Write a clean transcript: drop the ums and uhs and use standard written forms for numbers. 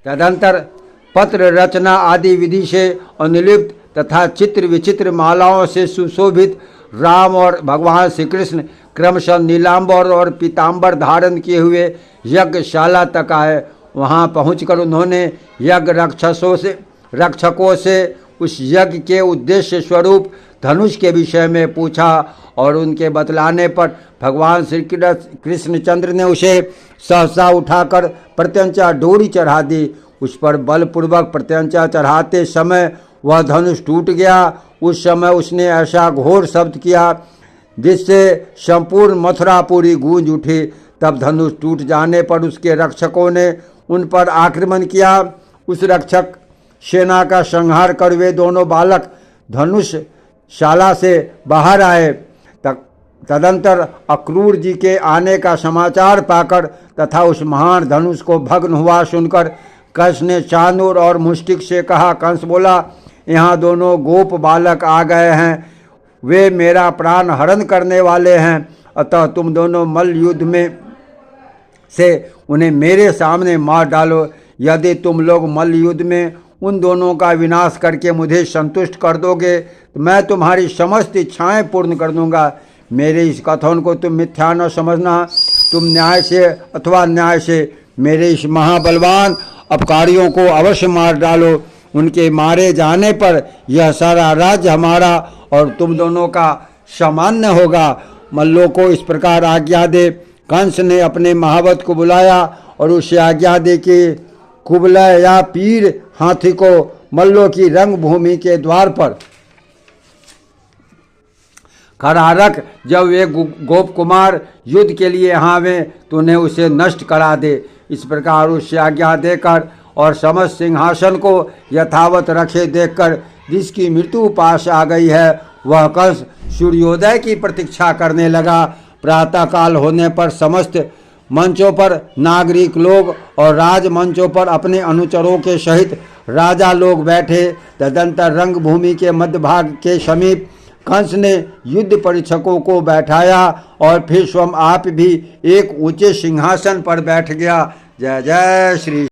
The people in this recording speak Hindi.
तदंतर पत्र रचना आदि विधि से अनुलिप्त तथा चित्र विचित्र मालाओं से सुशोभित राम और भगवान श्री कृष्ण क्रमशः नीलांबर और पीतांबर धारण किए हुए यज्ञशाला तक आए। वहां पहुंचकर उन्होंने यज्ञ रक्षकों से उस यज्ञ के उद्देश्य स्वरूप धनुष के विषय में पूछा और उनके बतलाने पर भगवान श्री कृष्णचंद्र ने उसे सहसा उठाकर प्रत्यंचा डोरी चढ़ा दी। उस पर बलपूर्वक प्रत्यंचा चढ़ाते समय वह धनुष टूट गया। उस समय उसने ऐसा घोर शब्द किया जिससे संपूर्ण मथुरापुरी गूंज उठी। तब धनुष टूट जाने पर उसके रक्षकों ने उन पर आक्रमण किया। उस रक्षक सेना का संहार कर वे दोनों बालक धनुष शाला से बाहर आए। तदंतर अक्रूर जी के आने का समाचार पाकर तथा उस महान धनुष को भग्न हुआ सुनकर कंस ने चाणूर और मुष्टिक से कहा। कंस बोला, यहाँ दोनों गोप बालक आ गए हैं, वे मेरा प्राण हरण करने वाले हैं, अतः तुम दोनों मल्ल युद्ध में से उन्हें मेरे सामने मार डालो। यदि तुम लोग मल्ल युद्ध में उन दोनों का विनाश करके मुझे संतुष्ट कर दोगे तो मैं तुम्हारी समस्त इच्छाएं पूर्ण कर दूंगा। मेरे इस कथन को तुम मिथ्या न समझना। तुम न्याय से अथवा अन्याय से मेरे इस महाबलवान अपकारियों को अवश्य मार डालो। उनके मारे जाने पर यह सारा राज्य हमारा और तुम दोनों का सामान्य होगा। मल्लों को इस प्रकार आज्ञा दे। कंस ने अपने महावत को बुलाया और उसे आज्ञा दे कि कुबलय या पीर हाथी को मल्लों की रंगभूमि के द्वार पर खड़ा रख। जब वे गोप कुमार युद्ध के लिए यहाँ आवे तो उन्हें उसे नष्ट करा दे। इस प्रकार उससे आज्ञा देकर और समस्त सिंहासन को यथावत रखे देखकर जिसकी मृत्यु पास आ गई है वह कंस सूर्योदय की प्रतीक्षा करने लगा। प्रातःकाल होने पर समस्त मंचों पर नागरिक लोग और राज मंचों पर अपने अनुचरों के सहित राजा लोग बैठे। तदंतर रंगभूमि के मध्य भाग के समीप कंस ने युद्ध परीक्षकों को बैठाया और फिर स्वयं आप भी एक ऊंचे सिंहासन पर बैठ गया। जय जय श्री